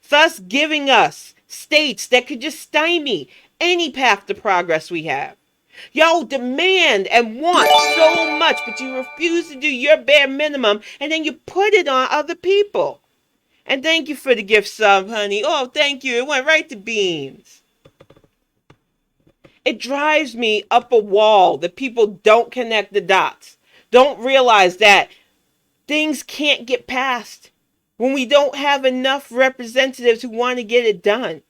thus giving us states that could just stymie any path to progress we have. Y'all demand and want so much, but you refuse to do your bare minimum, and then you put it on other people. And thank you for the gift sub, honey. Oh, thank you. It went right to beans. It drives me up a wall that people don't connect the dots. Don't realize that things can't get passed when we don't have enough representatives who want to get it done.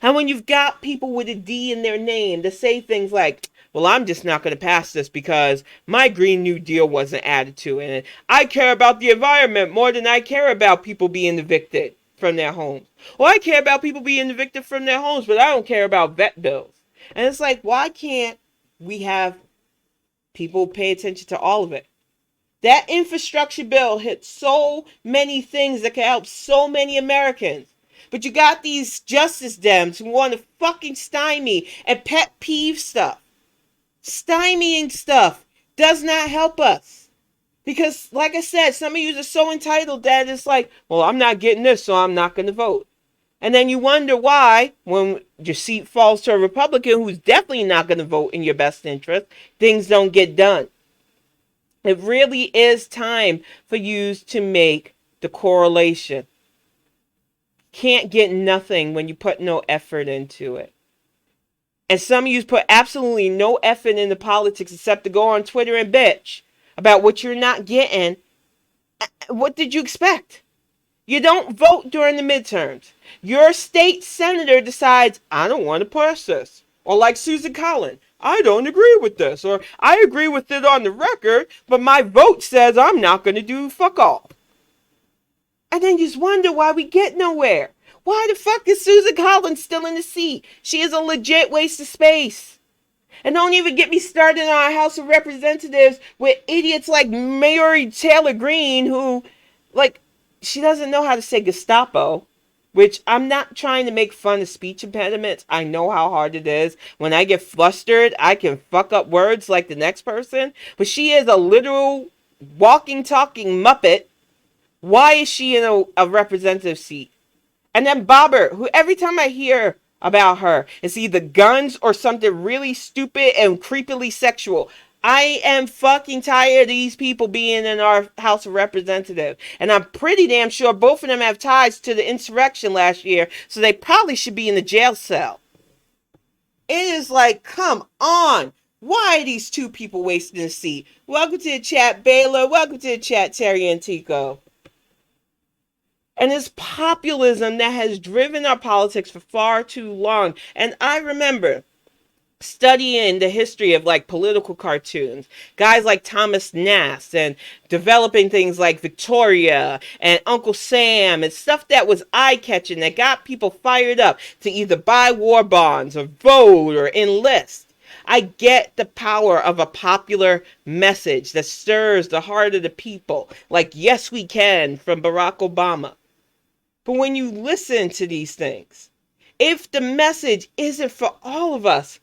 And when you've got people with a D in their name to say things like, well, I'm just not going to pass this because my Green New Deal wasn't added to it. And I care about the environment more than I care about people being evicted from their homes. Well, I care about people being evicted from their homes, but I don't care about vet bills. And it's like, why can't we have people pay attention to all of it? That infrastructure bill hit so many things that can help so many Americans. But you got these justice dems who want to fucking stymie and pet peeve stuff. Stymieing stuff does not help us. Because, like I said, some of you are so entitled that it's like, well, I'm not getting this, so I'm not going to vote. And then you wonder why, when your seat falls to a Republican who's definitely not going to vote in your best interest, things don't get done. It really is time for you to make the correlation. Can't get nothing when you put no effort into it. And some of you put absolutely no effort into politics except to go on Twitter and bitch about what you're not getting. What did you expect? You don't vote during the midterms. Your state senator decides, I don't want to pass this. Or like Susan Collins, I don't agree with this. Or I agree with it on the record, but my vote says I'm not going to do fuck all. And then you just wonder why we get nowhere. Why the fuck is Susan Collins still in the seat? She is a legit waste of space. And don't even get me started on our House of Representatives with idiots like Mary Taylor Greene who, like, she doesn't know how to say Gestapo, which I'm not trying to make fun of speech impediments. I know how hard it is. When I get flustered, I can fuck up words like the next person. But she is a literal walking, talking Muppet. Why is she in a representative seat? And then Bobbert, who every time I hear about her, it's either guns or something really stupid and creepily sexual. I am fucking tired of these people being in our House of Representatives. And I'm pretty damn sure both of them have ties to the insurrection last year, so they probably should be in the jail cell. It is like, come on. Why are these two people wasting a seat? Welcome to the chat, Baylor. Welcome to the chat, Terry Antico. And it's populism that has driven our politics for far too long. And I remember studying the history of like political cartoons, guys like Thomas Nast, and developing things like Victoria and Uncle Sam and stuff that was eye-catching, that got people fired up to either buy war bonds or vote or enlist. I get the power of a popular message that stirs the heart of the people, like Yes We Can from Barack Obama. But when you listen to these things, if the message isn't for all of us,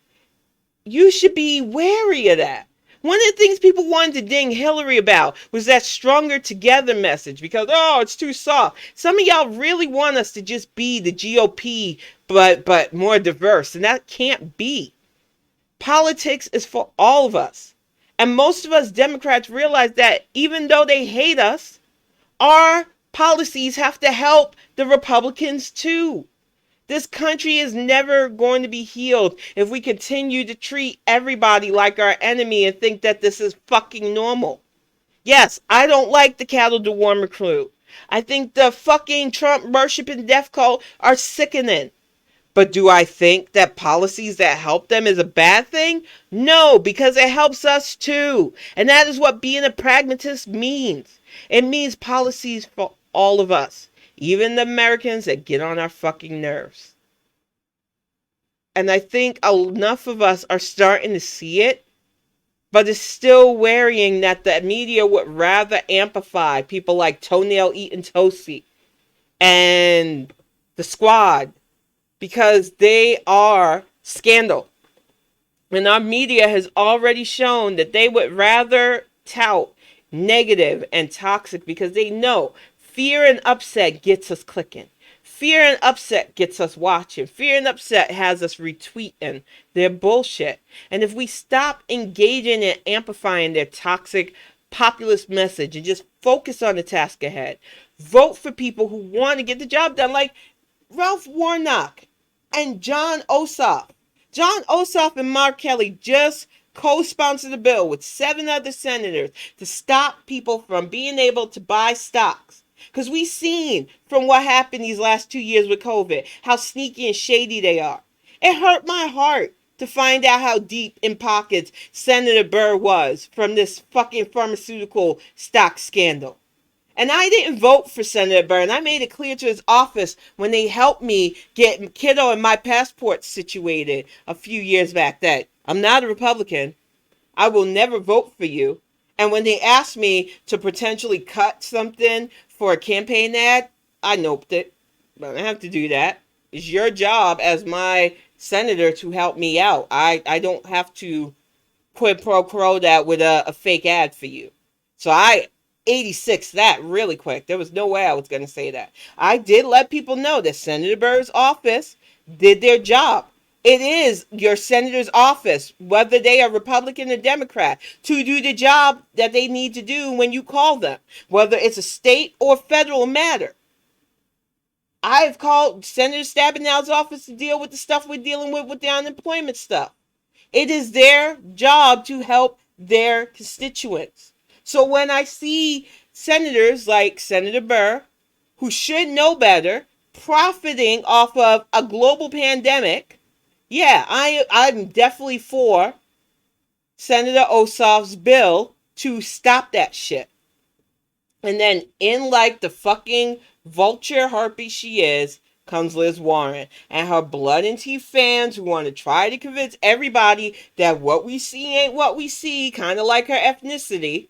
you should be wary of that. One of the things people wanted to ding Hillary about was that stronger together message because, oh, it's too soft. Some of y'all really want us to just be the GOP, but more diverse, and that can't be. Politics is for all of us. And most of us Democrats realize that even though they hate us, our policies have to help the Republicans too. This country is never going to be healed if we continue to treat everybody like our enemy and think that this is fucking normal. Yes, I don't like the cattle dewormer crew. I think the fucking Trump worshiping death cult are sickening. But do I think that policies that help them is a bad thing? No, because it helps us too. And that is what being a pragmatist means. It means policies for all of us, even the Americans that get on our fucking nerves. And I think enough of us are starting to see it, but it's still worrying that the media would rather amplify people like Toenail Eating Toasty and the squad, because they are scandal. And our media has already shown that they would rather tout negative and toxic because they know fear and upset gets us clicking. Fear and upset gets us watching. Fear and upset has us retweeting their bullshit. And if we stop engaging and amplifying their toxic populist message and just focus on the task ahead, vote for people who want to get the job done, like Ralph Warnock and Jon Ossoff. Jon Ossoff and Mark Kelly just co-sponsored a bill with 7 other senators to stop people from being able to buy stocks. Because we've seen from what happened these last 2 years with COVID, how sneaky and shady they are. It hurt my heart to find out how deep in pockets Senator Burr was from this fucking pharmaceutical stock scandal. And I didn't vote for Senator Burr, and I made it clear to his office when they helped me get Kiddo and my passport situated a few years back that I'm not a Republican. I will never vote for you. And when they asked me to potentially cut something for a campaign ad, I noped it. I don't have to do that. It's your job as my senator to help me out. I don't have to quid pro quo that with a fake ad for you. So I 86 that really quick. There was no way I was going to say that. I did let people know that Senator Burr's office did their job. It is your senator's office, whether they are Republican or Democrat, to do the job that they need to do when you call them, whether it's a state or federal matter. I've called Senator Stabenow's office to deal with the stuff we're dealing with the unemployment stuff. It is their job to help their constituents. So when I see senators like Senator Burr, who should know better, profiting off of a global pandemic, yeah, I'm definitely for Senator Ossoff's bill to stop that shit. And then in like the fucking vulture harpy she is, comes Liz Warren and her blood and teeth fans who want to try to convince everybody that what we see ain't what we see, kind of like her ethnicity.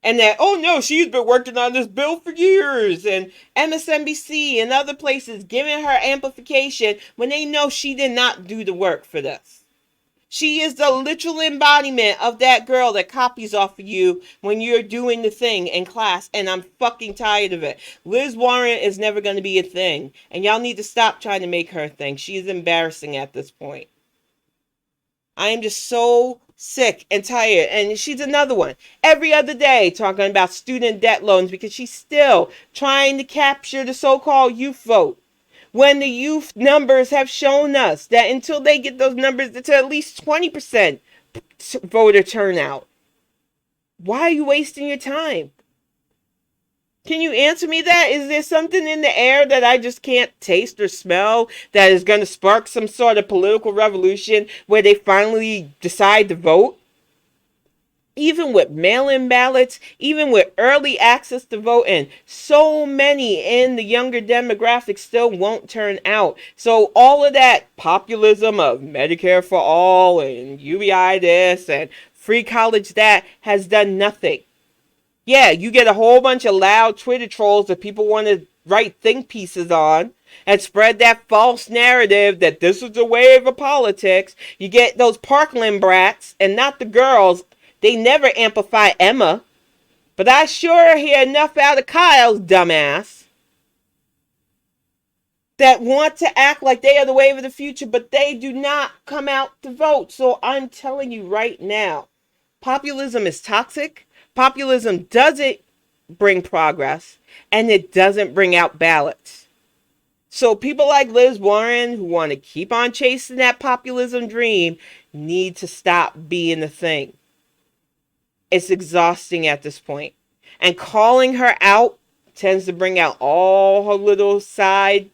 And that, oh no, she's been working on this bill for years. And MSNBC and other places giving her amplification when they know she did not do the work for this. She is the literal embodiment of that girl that copies off of you when you're doing the thing in class. And I'm fucking tired of it. Liz Warren is never going to be a thing. And y'all need to stop trying to make her a thing. She is embarrassing at this point. I am just so sick and tired. And she's another one. Every other day talking about student debt loans because she's still trying to capture the so-called youth vote. When the youth numbers have shown us that until they get those numbers to at least 20% voter turnout, why are you wasting your time? Can you answer me that? Is there something in the air that I just can't taste or smell that is going to spark some sort of political revolution where they finally decide to vote? Even with mail-in ballots, even with early access to voting, so many in the younger demographic still won't turn out. So all of that populism of Medicare for all and UBI this and free college that has done nothing. Yeah, you get a whole bunch of loud Twitter trolls that people want to write think pieces on and spread that false narrative that this is the wave of politics. You get those Parkland brats and not the girls. They never amplify Emma. But I sure hear enough out of Kyle's dumbass that want to act like they are the wave of the future, but they do not come out to vote. So I'm telling you right now, populism is toxic. Populism doesn't bring progress, and it doesn't bring out ballots. So people like Liz Warren who want to keep on chasing that populism dream need to stop being the thing. It's exhausting at this point. And calling her out tends to bring out all her little side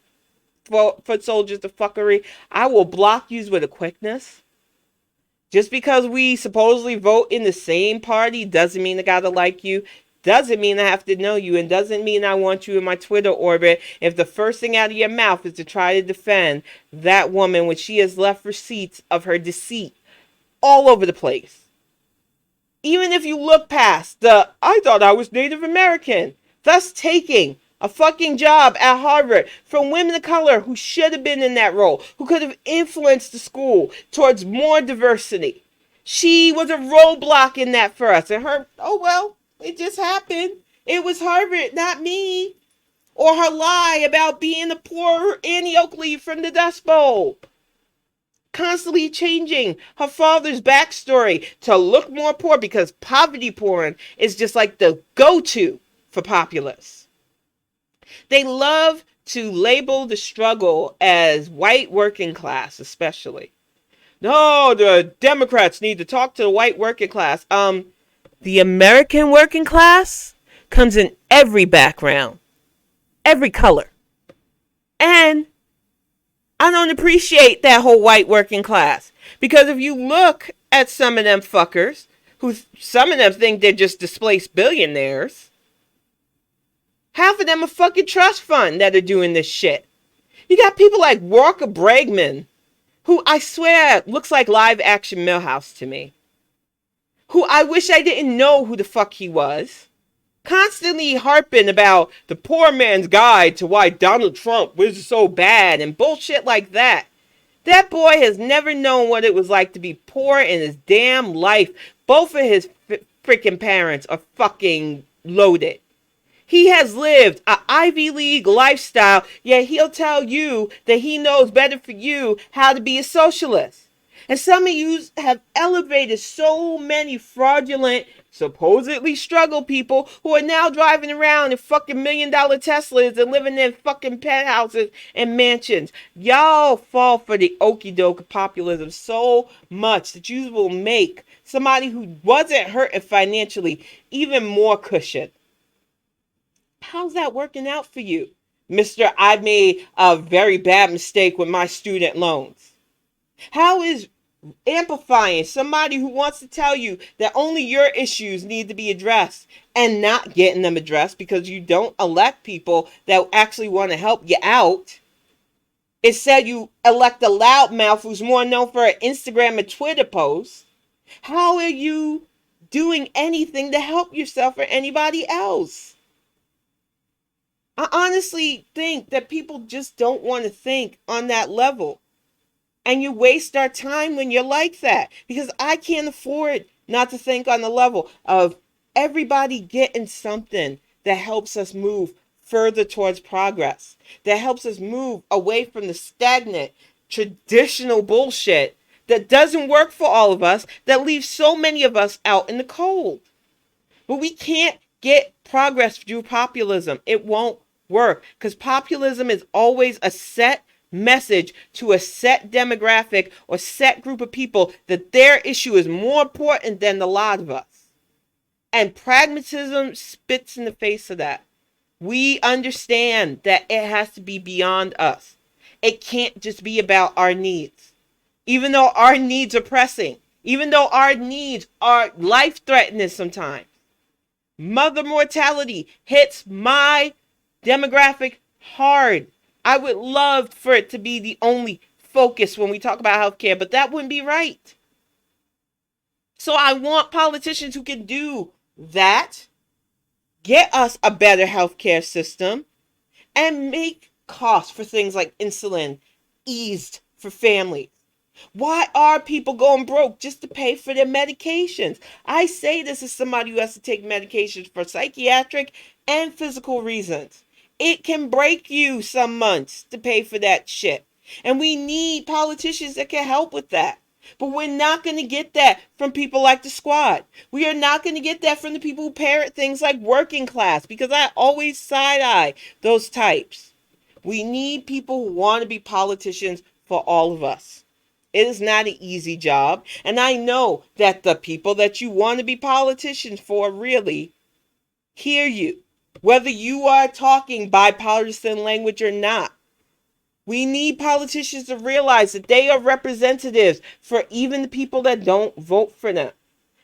foot soldiers to fuckery. I will block you with a quickness. Just because we supposedly vote in the same party doesn't mean I gotta like you. Doesn't mean I have to know you. And doesn't mean I want you in my Twitter orbit if the first thing out of your mouth is to try to defend that woman when she has left receipts of her deceit all over the place. Even if you look past the, I thought I was Native American, thus taking a fucking job at Harvard from women of color who should have been in that role, who could have influenced the school towards more diversity. She was a roadblock in that for us. And her, oh well, it just happened. It was Harvard, not me. Or her lie about being the poor Annie Oakley from the Dust Bowl. Constantly changing her father's backstory to look more poor because poverty porn is just like the go-to for populists. They love to label the struggle as white working class, especially. No, the Democrats need to talk to the white working class. The American working class comes in every background, every color. And I don't appreciate that whole white working class. Because if you look at some of them fuckers, who some of them think they're just displaced billionaires, half of them are fucking trust fund that are doing this shit. You got people like Walker Bregman, who I swear looks like live action Millhouse to me. Who I wish I didn't know who the fuck he was. Constantly harping about the poor man's guide to why Donald Trump was so bad and bullshit like that. That boy has never known what it was like to be poor in his damn life. Both of his freaking parents are fucking loaded. He has lived an Ivy League lifestyle, yet he'll tell you that he knows better for you how to be a socialist. And some of you have elevated so many fraudulent, supposedly struggle people who are now driving around in fucking $1 million Teslas and living in fucking penthouses and mansions. Y'all fall for the okie doke populism so much that you will make somebody who wasn't hurting financially even more cushioned. How's that working out for you, Mr. I made a very bad mistake with my student loans? How is amplifying somebody who wants to tell you that only your issues need to be addressed and not getting them addressed because you don't elect people that actually want to help you out? Instead, you elect a loudmouth who's more known for an Instagram and Twitter post. How are you doing anything to help yourself or anybody else? I honestly think that people just don't want to think on that level. And you waste our time when you're like that. Because I can't afford not to think on the level of everybody getting something that helps us move further towards progress. That helps us move away from the stagnant, traditional bullshit that doesn't work for all of us, that leaves so many of us out in the cold. But we can't get progress through populism. It won't work. Because populism is always a set message to a set demographic or set group of people that their issue is more important than the lot of us. And pragmatism spits in the face of that. We understand that it has to be beyond us. It can't just be about our needs. Even though our needs are pressing, even though our needs are life-threatening sometimes. Mother mortality hits my demographic hard. I would love for it to be the only focus when we talk about healthcare, but that wouldn't be right. So I want politicians who can do that, get us a better healthcare system, and make costs for things like insulin eased for families. Why are people going broke just to pay for their medications? I say this as somebody who has to take medications for psychiatric and physical reasons. It can break you some months to pay for that shit. And we need politicians that can help with that. But we're not going to get that from people like the Squad. We are not going to get that from the people who parrot things like working class, because I always side-eye those types. We need people who want to be politicians for all of us. It is not an easy job. And I know that the people that you want to be politicians for really hear you. Whether you are talking bipartisan language or not. We need politicians to realize that they are representatives for even the people that don't vote for them.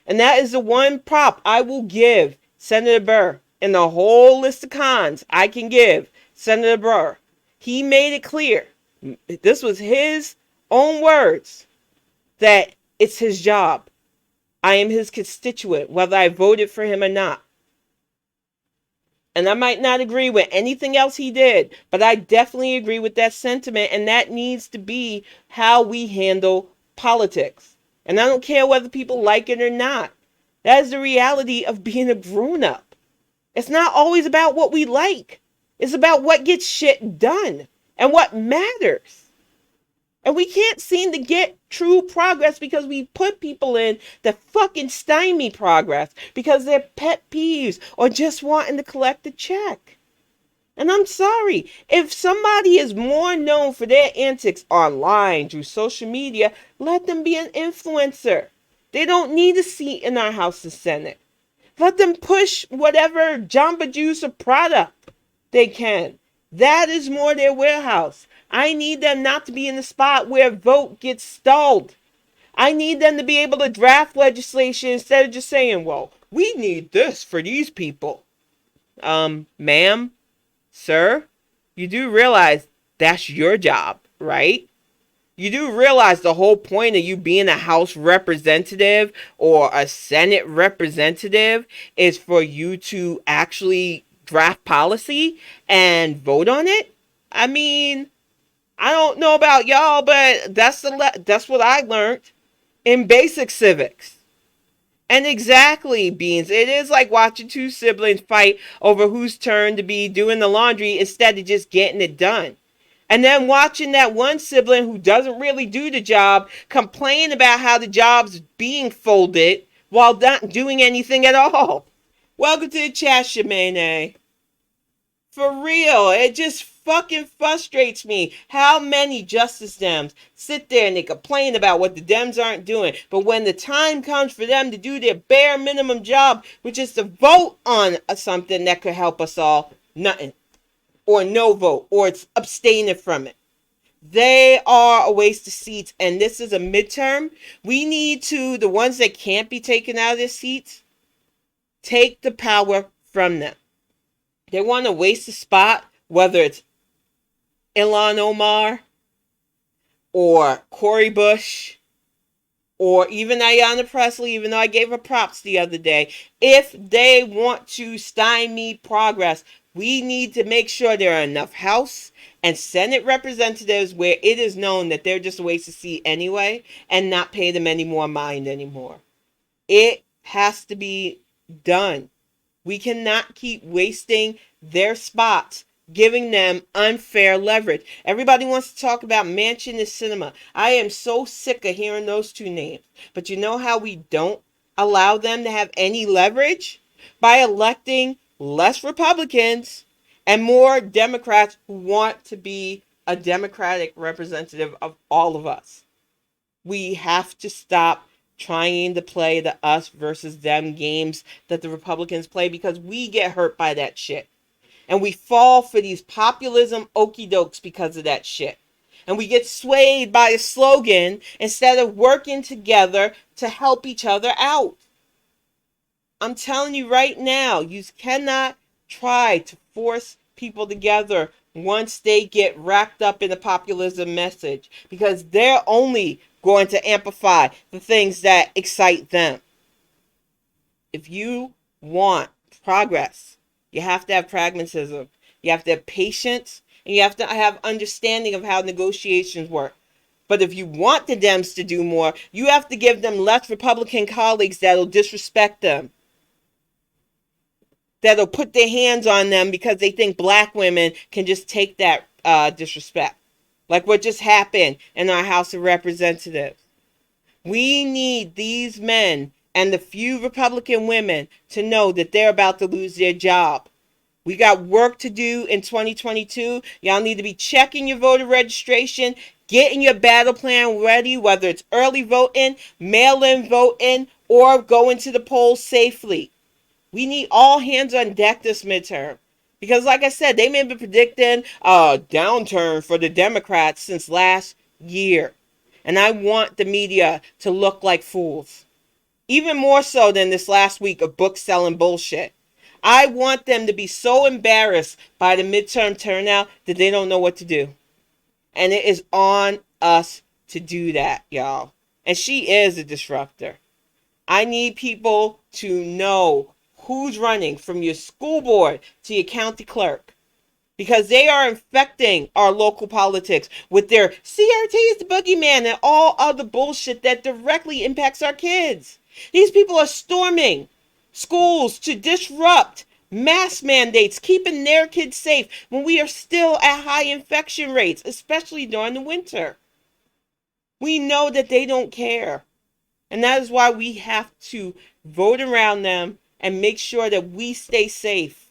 And that is the one prop I will give Senator Burr in the whole list of cons I can give Senator Burr. He made it clear, this was his own words, that it's his job. I am his constituent, whether I voted for him or not. And I might not agree with anything else he did, but I definitely agree with that sentiment, and that needs to be how we handle politics. And I don't care whether people like it or not. That is the reality of being a grown up. It's not always about what we like. It's about what gets shit done and what matters. And we can't seem to get true progress because we put people in that fucking stymie progress because they're pet peeves or just wanting to collect a check. And I'm sorry, if somebody is more known for their antics online through social media, let them be an influencer. They don't need a seat in our House of Senate. Let them push whatever Jamba Juice or product they can. That is more their warehouse. I need them not to be in the spot where a vote gets stalled. I need them to be able to draft legislation instead of just saying, well, we need this for these people. Ma'am, sir, you do realize that's your job, right? You do realize the whole point of you being a House representative or a Senate representative is for you to actually draft policy and vote on it? I mean, I don't know about y'all, but that's what I learned in basic civics. And exactly, Beans, it is like watching two siblings fight over whose turn to be doing the laundry instead of just getting it done. And then watching that one sibling who doesn't really do the job complain about how the job's being folded while not doing anything at all. Welcome to the chat, Shemane. For real, it just fucking frustrates me how many Justice Dems sit there and they complain about what the Dems aren't doing. But when the time comes for them to do their bare minimum job, which is to vote on something that could help us all, nothing. Or no vote, or it's abstaining from it. They are a waste of seats, and this is a midterm. We need to, the ones that can't be taken out of their seats, take the power from them. They want to waste a spot, whether it's Ilhan Omar or Cori Bush or even Ayanna Pressley, even though I gave her props the other day. If they want to stymie progress, we need to make sure there are enough House and Senate representatives where it is known that they're just a waste of seat anyway and not pay them any more mind anymore. It has to be done. We cannot keep wasting their spots, giving them unfair leverage. Everybody wants to talk about Manchin and Cinema. I am so sick of hearing those two names. But you know how we don't allow them to have any leverage? By electing less Republicans and more Democrats who want to be a Democratic representative of all of us. We have to stop trying to play the us versus them games that the Republicans play because we get hurt by that shit. And we fall for these populism okie dokes because of that shit. And we get swayed by a slogan instead of working together to help each other out. I'm telling you right now, you cannot try to force people together once they get wrapped up in the populism message because they're only going to amplify the things that excite them. If you want progress, you have to have pragmatism. You have to have patience, and you have to have understanding of how negotiations work. But if you want the Dems to do more, you have to give them less Republican colleagues that'll disrespect them, that'll put their hands on them because they think black women can just take that disrespect. Like what just happened in our House of Representatives. We need these men and the few Republican women to know that they're about to lose their job. We got work to do in 2022. Y'all need to be checking your voter registration, getting your battle plan ready, whether it's early voting, mail-in voting, or going to the polls safely. We need all hands on deck this midterm. Because like I said, they may be predicting a downturn for the Democrats since last year. And I want the media to look like fools. Even more so than this last week of book selling bullshit. I want them to be so embarrassed by the midterm turnout that they don't know what to do. And it is on us to do that, y'all. And she is a disruptor. I need people to know who's running from your school board to your county clerk, because they are infecting our local politics with their CRT is the boogeyman and all other bullshit that directly impacts our kids. These people are storming schools to disrupt mask mandates, keeping their kids safe when we are still at high infection rates, especially during the winter. We know that they don't care. And that is why we have to vote around them and make sure that we stay safe.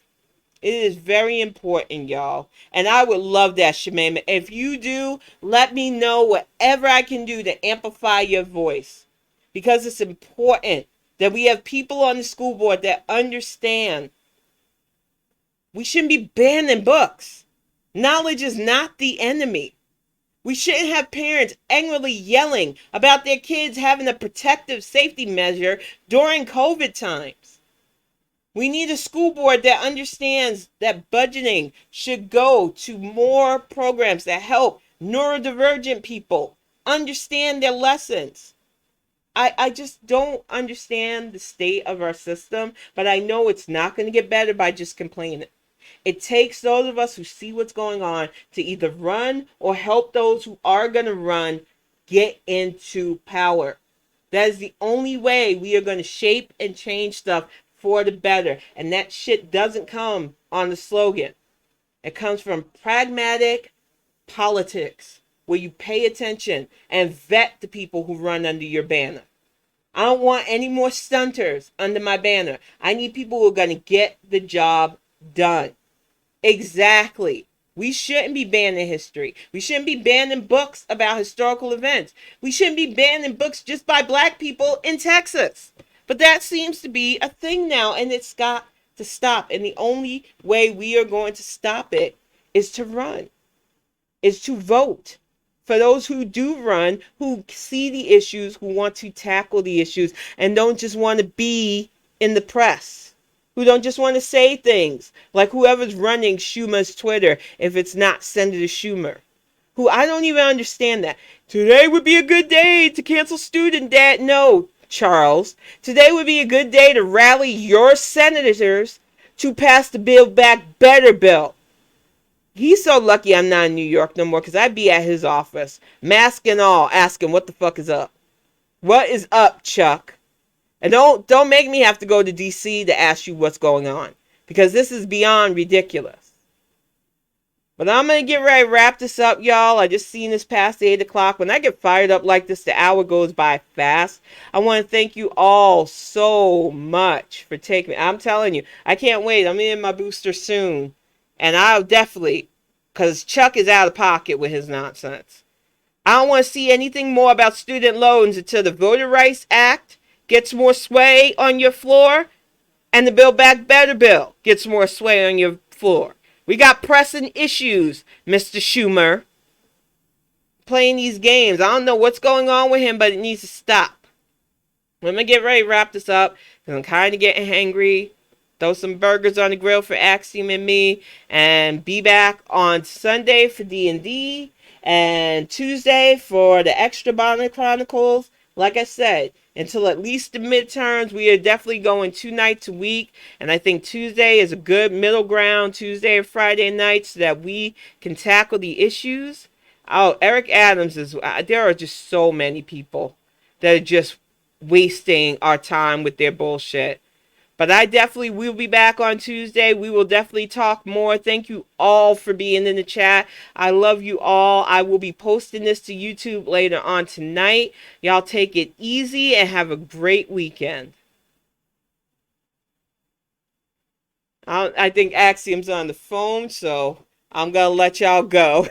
It is very important, y'all. And I would love that, Shemema. If you do, let me know whatever I can do to amplify your voice. Because it's important that we have people on the school board that understand we shouldn't be banning books. Knowledge is not the enemy. We shouldn't have parents angrily yelling about their kids having a protective safety measure during COVID times. We need a school board that understands that budgeting should go to more programs that help neurodivergent people understand their lessons. I just don't understand the state of our system, but I know it's not going to get better by just complaining. It takes those of us who see what's going on to either run or help those who are going to run get into power. That is the only way we are going to shape and change stuff for the better. And that shit doesn't come on the slogan. It comes from pragmatic politics, where you pay attention and vet the people who run under your banner. I don't want any more stunters under my banner. I need people who are going to get the job done. Exactly. We shouldn't be banning history. We shouldn't be banning books about historical events. We shouldn't be banning books just by black people in Texas. But that seems to be a thing now, and it's got to stop. And the only way we are going to stop it is to run, is to vote. For those who do run, who see the issues, who want to tackle the issues, and don't just want to be in the press, who don't just want to say things like whoever's running Schumer's Twitter, if it's not Senator Schumer, who I don't even understand that. Today would be a good day to cancel student debt. No, Charles. Today would be a good day to rally your senators to pass the Build Back Better bill. He's so lucky I'm not in New York no more, because I'd be at his office, mask and all, asking what the fuck is up. What is up, Chuck? And don't make me have to go to DC to ask you what's going on, because this is beyond ridiculous. But I'm going to get ready to wrap this up, y'all. I just seen this past 8 o'clock. When I get fired up like this, the hour goes by fast. I want to thank you all so much for taking me. I'm telling you, I can't wait. I'm in my booster soon. And I'll definitely, because Chuck is out of pocket with his nonsense. I don't want to see anything more about student loans until the Voter Rights Act gets more sway on your floor and the Build Back Better bill gets more sway on your floor. We got pressing issues, Mr. Schumer. Playing these games. I don't know what's going on with him, but it needs to stop. I'm going to get ready to wrap this up, because I'm kind of getting hangry. Throw some burgers on the grill for Axiom and me, and be back on Sunday for D&D, and Tuesday for the extra Bonnet Chronicles. Like I said, until at least the midterms, we are definitely going 2 nights a week, and I think Tuesday is a good middle ground, Tuesday and Friday nights, so that we can tackle the issues. Oh, Eric Adams is, there are just so many people that are just wasting our time with their bullshit. But I definitely will be back on Tuesday. We will definitely talk more. Thank you all for being in the chat. I love you all. I will be posting this to YouTube later on tonight. Y'all take it easy and have a great weekend. I think Axiom's on the phone, so I'm going to let y'all go.